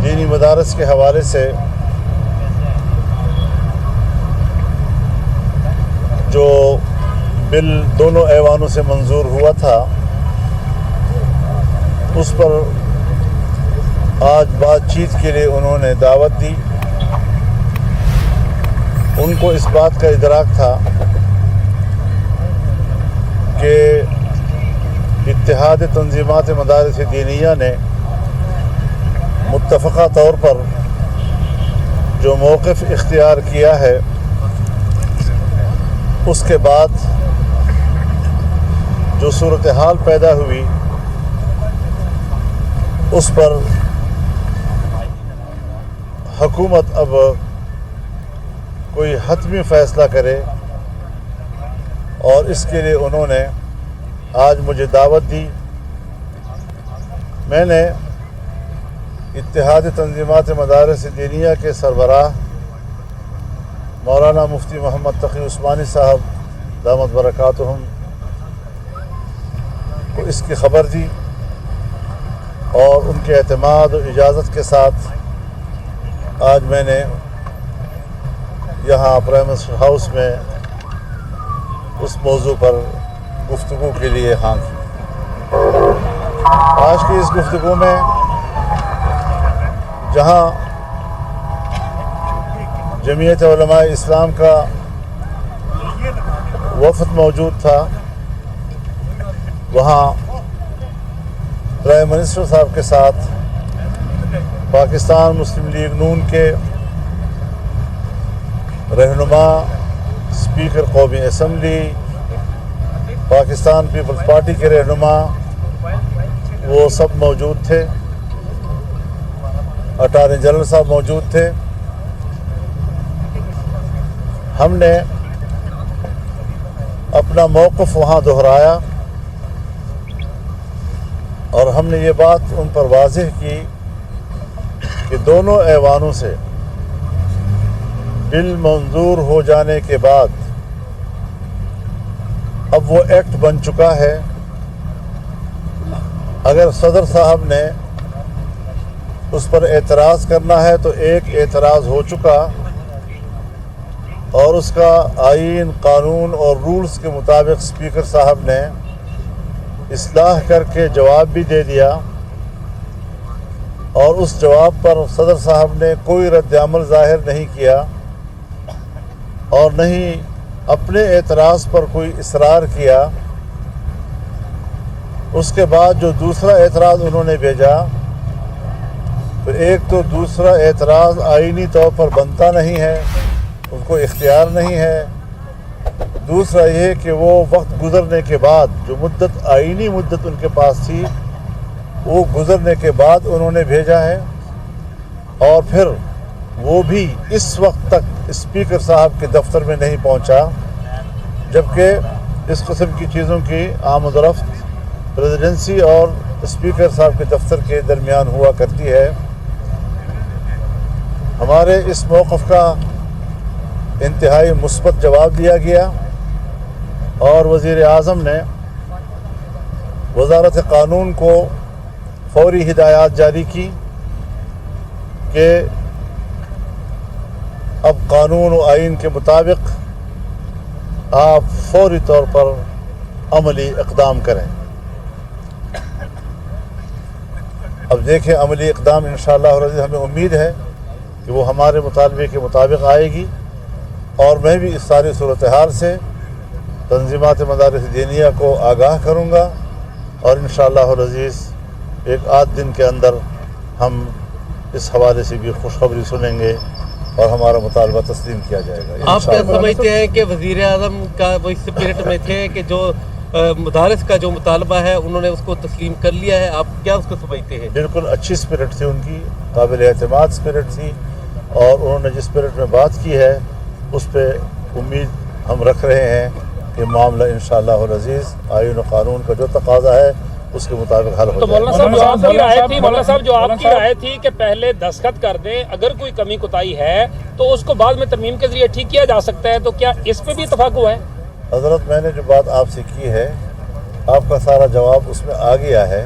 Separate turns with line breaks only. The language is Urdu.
دینی مدارس کے حوالے سے جو بل دونوں ایوانوں سے منظور ہوا تھا، اس پر آج بات چیت کے لیے انہوں نے دعوت دی۔ ان کو اس بات کا ادراک تھا کہ اتحاد تنظیمات مدارس دینیہ نے متفقہ طور پر جو موقف اختیار کیا ہے، اس کے بعد جو صورتحال پیدا ہوئی اس پر حکومت اب کوئی حتمی فیصلہ کرے، اور اس کے لیے انہوں نے آج مجھے دعوت دی۔ میں نے اتحاد تنظیمات مدارس دینیہ کے سربراہ مولانا مفتی محمد تقی عثمانی صاحب دامت برکاتہم کو اس کی خبر دی، اور ان کے اعتماد و اجازت کے ساتھ آج میں نے یہاں پرائم منسٹر ہاؤس میں اس موضوع پر گفتگو کے لیے ہاں کی۔ آج کی اس گفتگو میں جہاں جمعیت علماء اسلام کا وفد موجود تھا، وہاں پرائم منسٹر صاحب کے ساتھ پاکستان مسلم لیگ نون کے رہنما، اسپیکر قومی اسمبلی، پاکستان پیپلز پارٹی کے رہنما، وہ سب موجود تھے۔ اٹارنی جنرل صاحب موجود تھے۔ ہم نے اپنا موقف وہاں دہرایا، اور ہم نے یہ بات ان پر واضح کی کہ دونوں ایوانوں سے بل منظور ہو جانے کے بعد اب وہ ایکٹ بن چکا ہے۔ اگر صدر صاحب نے اس پر اعتراض کرنا ہے تو ایک اعتراض ہو چکا، اور اس کا آئین، قانون اور رولز کے مطابق اسپیکر صاحب نے اصلاح کر کے جواب بھی دے دیا، اور اس جواب پر صدر صاحب نے کوئی رد عمل ظاہر نہیں کیا، اور نہ ہی اپنے اعتراض پر کوئی اصرار کیا۔ اس کے بعد جو دوسرا اعتراض انہوں نے بھیجا، تو ایک تو دوسرا اعتراض آئینی طور پر بنتا نہیں ہے، ان کو اختیار نہیں ہے۔ دوسرا یہ کہ وہ وقت گزرنے کے بعد جو مدت، آئینی مدت ان کے پاس تھی، وہ گزرنے کے بعد انہوں نے بھیجا ہے، اور پھر وہ بھی اس وقت تک اسپیکر صاحب کے دفتر میں نہیں پہنچا، جبکہ اس قسم کی چیزوں کی آمد و رفت پریزیڈنسی اور اسپیکر صاحب کے دفتر کے درمیان ہوا کرتی ہے۔ ہمارے اس موقف کا انتہائی مثبت جواب دیا گیا، اور وزیر اعظم نے وزارت قانون کو فوری ہدایات جاری کی کہ اب قانون و آئین کے مطابق آپ فوری طور پر عملی اقدام کریں۔ اب دیکھیں عملی اقدام انشاءاللہ ہمیں امید ہے کہ وہ ہمارے مطالبے کے مطابق آئے گی، اور میں بھی اس ساری صورتحال سے تنظیمات مدارس دینیہ کو آگاہ کروں گا، اور انشاءاللہ العزیز ایک آدھ دن کے اندر ہم اس حوالے سے بھی خوشخبری سنیں گے، اور ہمارا مطالبہ تسلیم کیا جائے گا۔
آپ کیا سمجھتے ہیں کہ وزیر اعظم کا وہ اس اسپرٹ میں تھے کہ جو مدارس کا جو مطالبہ ہے انہوں نے اس کو تسلیم کر لیا ہے؟ آپ کیا اس کو سمجھتے ہیں؟
بالکل اچھی اسپرٹ تھی ان کی، قابل اعتماد اسپرٹ تھی، اور انہوں نے جس اسپرٹ میں بات کی ہے اس پہ امید ہم رکھ رہے ہیں کہ معاملہ انشاءاللہ العزیز آئین و قانون کا جو تقاضا ہے اس کے مطابق حل ہو
تو
جائے
مولانا صاحب جو آپ کی رائے تھی کہ پہلے دستخط کر دیں، اگر کوئی کمی کوتاہی ہے تو اس کو بعد میں ترمیم کے ذریعے ٹھیک کیا جا سکتا ہے، تو کیا اس پہ بھی اتفاق ہوا ہے؟
حضرت میں نے جو بات آپ سے کی ہے، آپ کا سارا جواب اس میں آ گیا ہے،